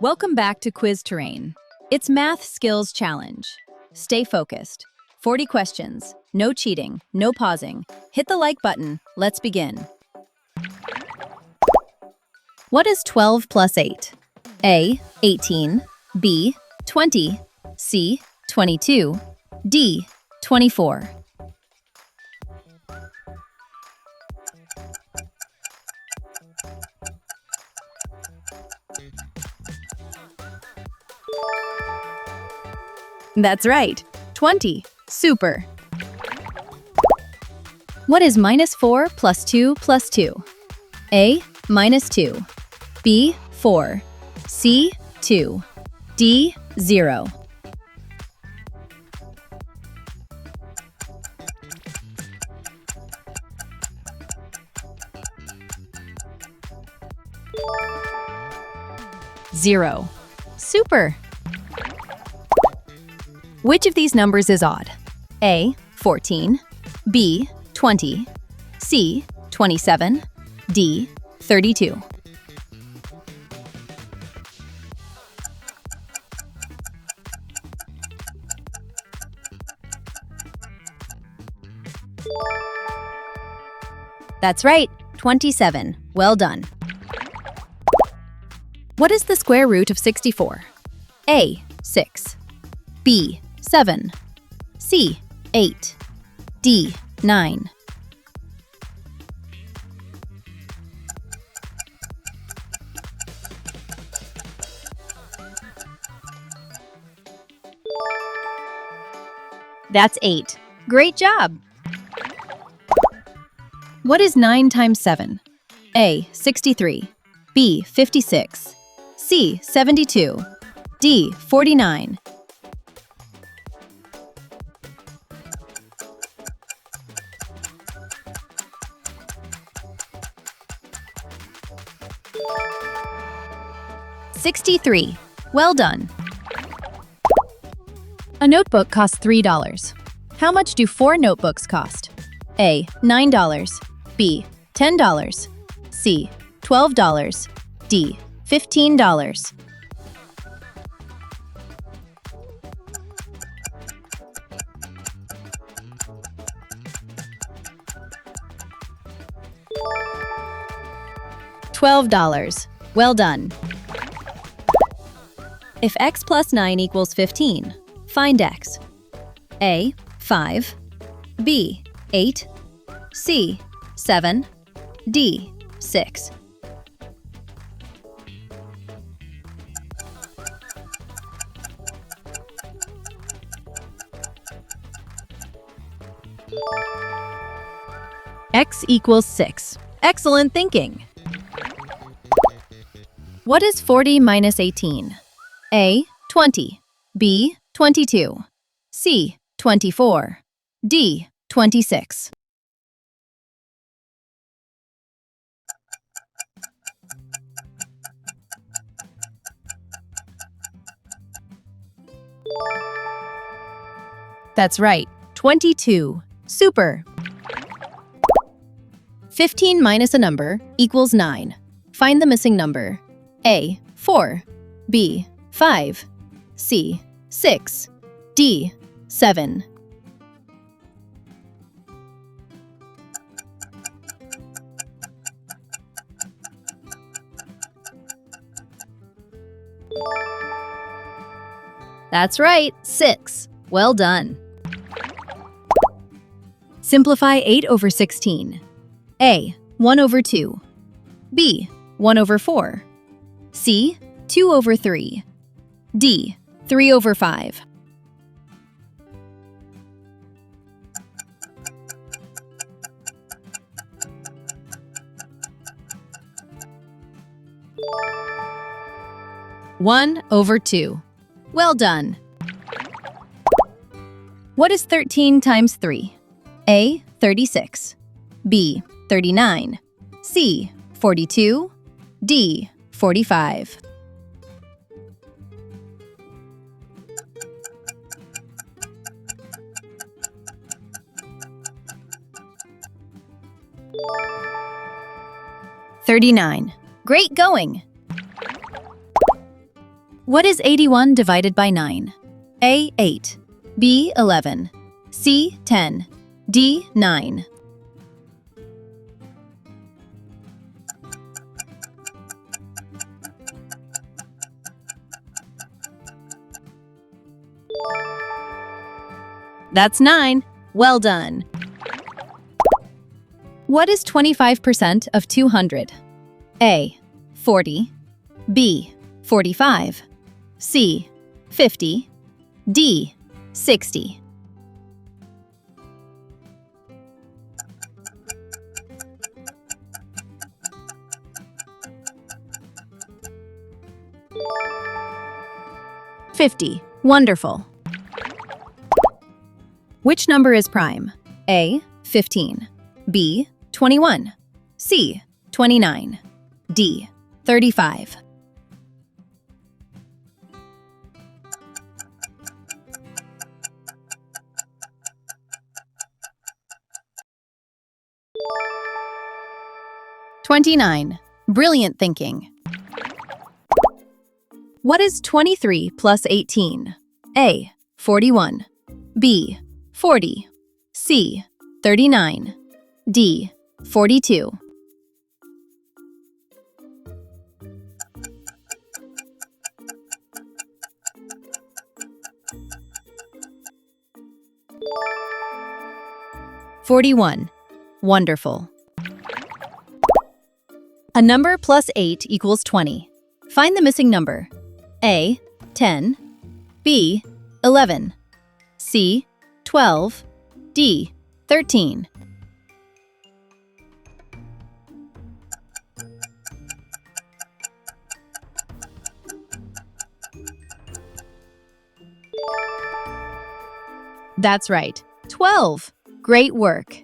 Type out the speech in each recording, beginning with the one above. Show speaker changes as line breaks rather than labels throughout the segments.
Welcome back to Quiz Terrain. It's Math Skills Challenge. Stay focused. 40 questions. No cheating. No pausing. Hit the like button. Let's begin. What is 12 plus 8? A. 18. B. 20. C. 22. D. 24. That's right. 20. Super. What is minus 4 plus 2 plus 2? A. Minus 2. B. 4. C. 2. D. 0. Zero. Super. Which of these numbers is odd? A. 14. B. 20. C. 27. D. 32. That's right, 27. Well done. What is the square root of 64? A. 6. B. 7. C. 8. D. 9. That's 8. Great job! What is 9 times 7? A. 63. B. 56. C. 72. D. 49. $63. Well done. A notebook costs $3. How much do 4 notebooks cost? A. $9. B. $10. C. $12. D. $15. $12. Well done. If x plus 9 equals 15, find x. A. 5. B. 8. C. 7. D. 6. X equals 6. Excellent thinking. What is 40 minus 18? A. 20. B. 22. C. 24. D. 26. That's right, 22. Super. 15 minus a number equals 9. Find the missing number. A. 4. B. 5. C. 6. D. 7. That's right, 6. Well done. Simplify 8 over 16. A. 1 over 2. B. 1 over 4. C. 2 over 3. D. 3 over 5. One over 2. Well done. What is 13 times 3? A. 36. B. 39. C. 42. D. 45. $39. Great going! What is 81 divided by 9? A. 8. B. 11. C. 10. D. 9. That's 9. Well done. What is 25% of 200? A. 40. B. 45. C. 50. D. 60. $50. Wonderful. Which number is prime? A. 15. B. 21. C. 29. D. 35. $29. Brilliant thinking. What is 23 plus 18? A. 41. B. 40. C. 39. D. 42. $41. Wonderful. A number plus 8 equals 20. Find the missing number. A. 10. B. 11. C. 12. D. 13. That's right. 12. Great work.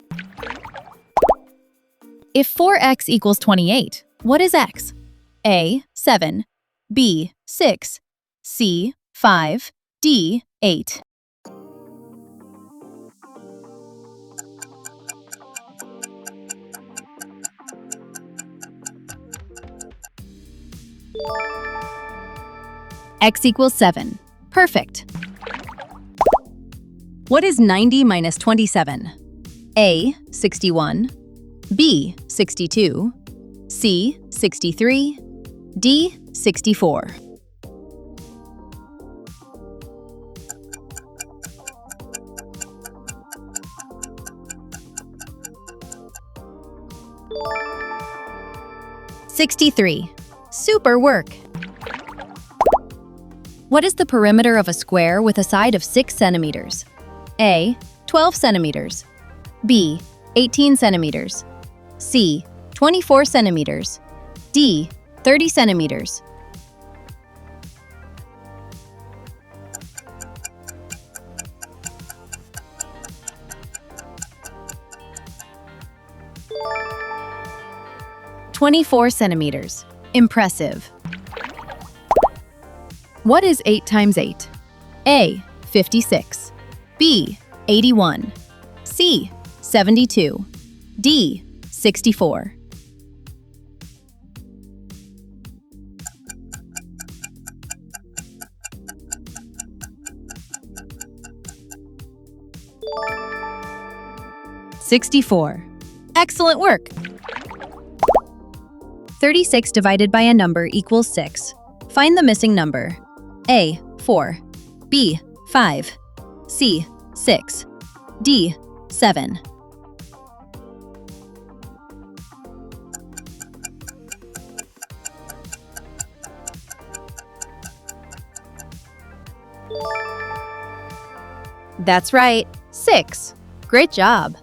If 4x equals 28, what is x? A. 7. B. 6. C. 5. D. 8. X equals 7. Perfect. What is 90 minus 27? A. 61. B. 62. C. 63. D. 64. $63. Super work. What is the perimeter of a square with a side of 6 centimeters? A. 12 centimeters. B. 18 centimeters. C. 24 centimeters. D. 30 centimeters. $24 centimeters. Impressive. What is 8 times 8? A. 56. B. 81. C. 72. D. 64. $64. Excellent work. 36 divided by a number equals 6. Find the missing number. A. 4. B. 5. C. 6. D. 7. That's right. 6. Great job.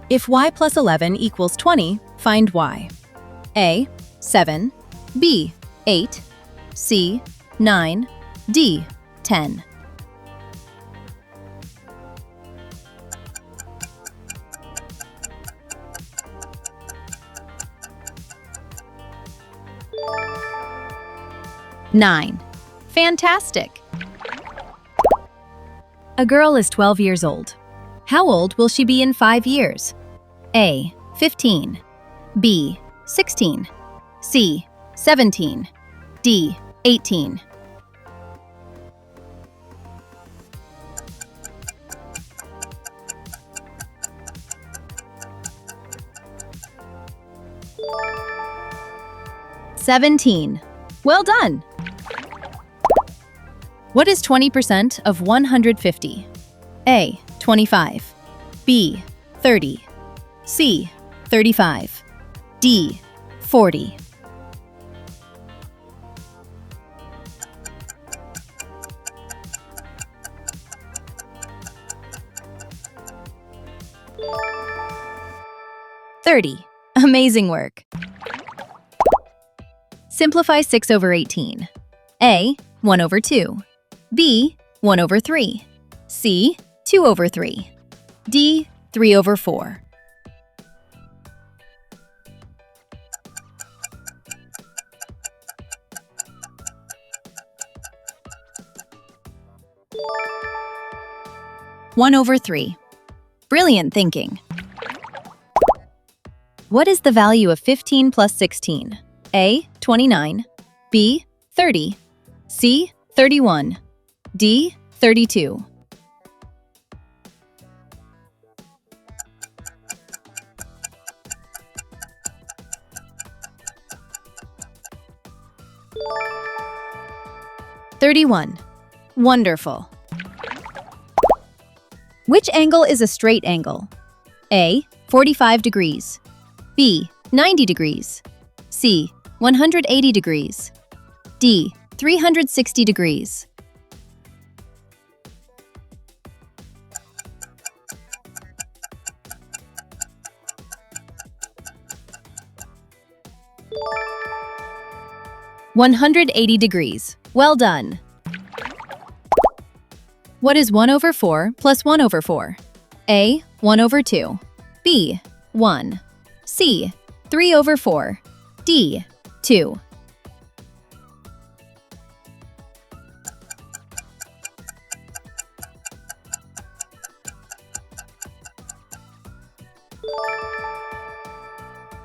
If y plus 11 equals 20, find y. A. 7. B. 8. C. 9. D. 10. $9. Fantastic. A girl is 12 years old. How old will she be in 5 years? A. 15. B. 16. C. 17. D. 18. $17. Well done! What is 20% of 150? A. 25. B. 30. C. 35. D. 40. $30. Amazing work! Simplify 6 over 18. A. 1 over 2. B. 1 over 3. C. 2 over 3. D. 3 over 4. One over 3. Brilliant thinking. What is the value of 15 plus 16? A. 29. B. 30. C. 31. D. 32. $31. Wonderful. Which angle is a straight angle? A. 45 degrees. B. 90 degrees. C. 180 degrees. D. 360 degrees. $180 degrees. Well done. What is 1 over 4 plus 1 over 4? A. 1 over 2. B. 1. C. 3 over 4. D. 2.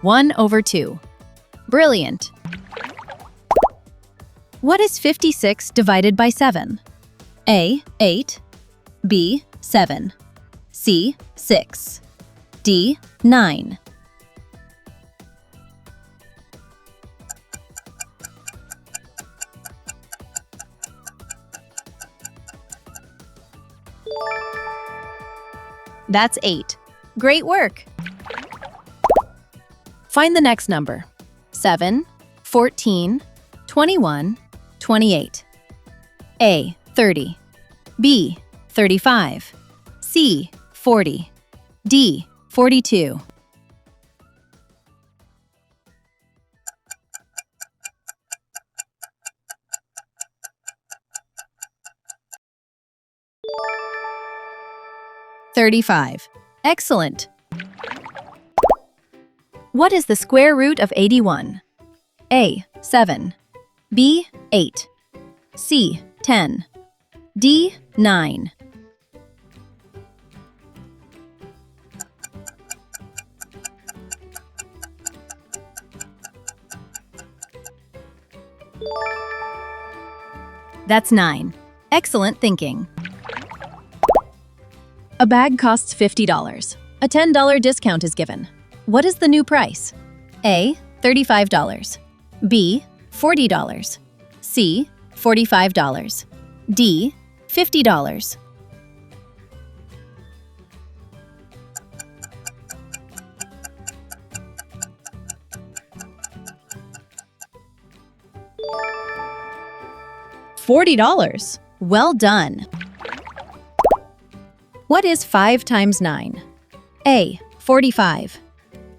One over 2. Brilliant. What is 56 divided by 7? A. 8. B. 7. C. 6. D. 9. That's 8. Great work! Find the next number. 7, 14, 21, 28. A. 30. B. 35. C. 40. D. 42. $35. Excellent. What is the square root of 81? A. 7. B. 8. C. 10. D. 9. That's 9. Excellent thinking. A bag costs $50. A $10 discount is given. What is the new price? A. $35. B. $40. C. $45. D. $50. $40. Well done. What is 5 times 9? A. 45.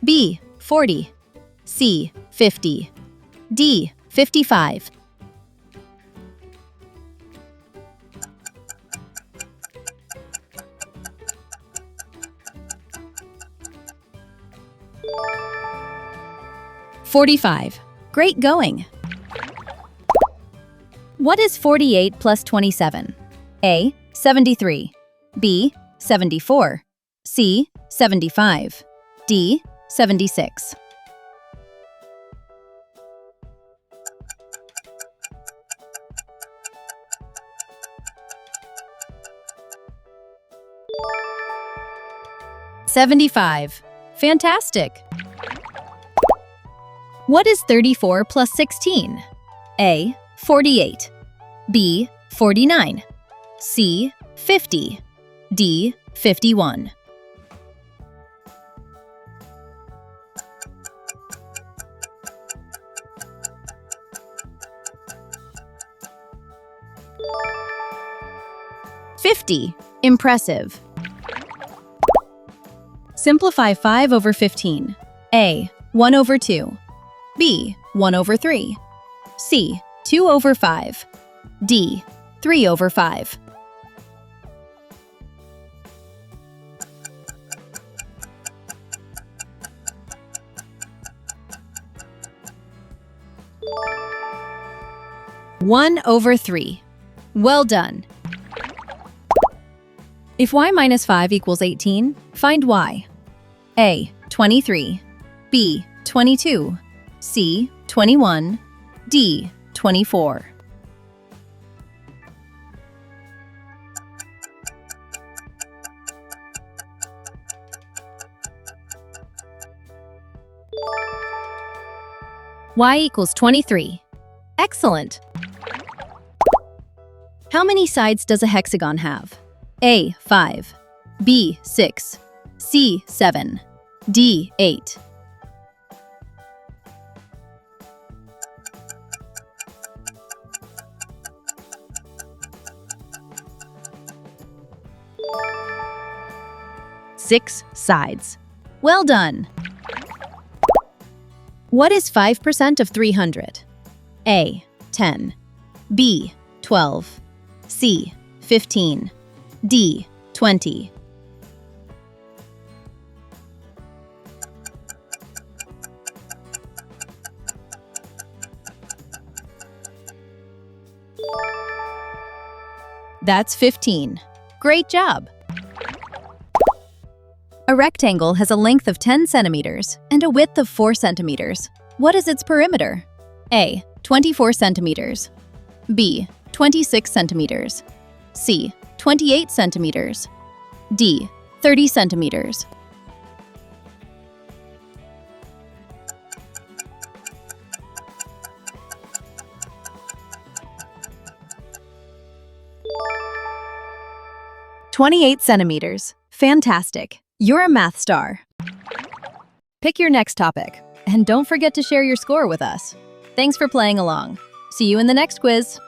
B. 40. C. 50. D. 55. $45. Great going. What is 48 plus 27? A. 73. B. 74. C. 75. D. 76. 75. Fantastic! What is 34 plus 16? A. 48. B. 49. C. 50. D. 51. Impressive. Simplify 5 over 15. A. 1 over 2. B. 1 over 3. C. 2 over 5. D. 3 over 5. One over 3. Well done. If y minus 5 equals 18, find y. A. 23. B. 22. C. 21. D. 24. Y equals 23. Excellent. How many sides does a hexagon have? A. 5. B. 6. C. 7. D. 8. Six sides. Well done. What is 5% of 300? A. 10. B. 12. C. 15. D. 20. That's 15. Great job! A rectangle has a length of 10 centimeters and a width of 4 centimeters. What is its perimeter? A. 24 centimeters. B. 26 centimeters. C. 28 centimeters. D. 30 centimeters. "28 centimeters. Fantastic. You're a math star." Pick your next topic, and don't forget to share your score with us. Thanks for playing along. See you in the next quiz.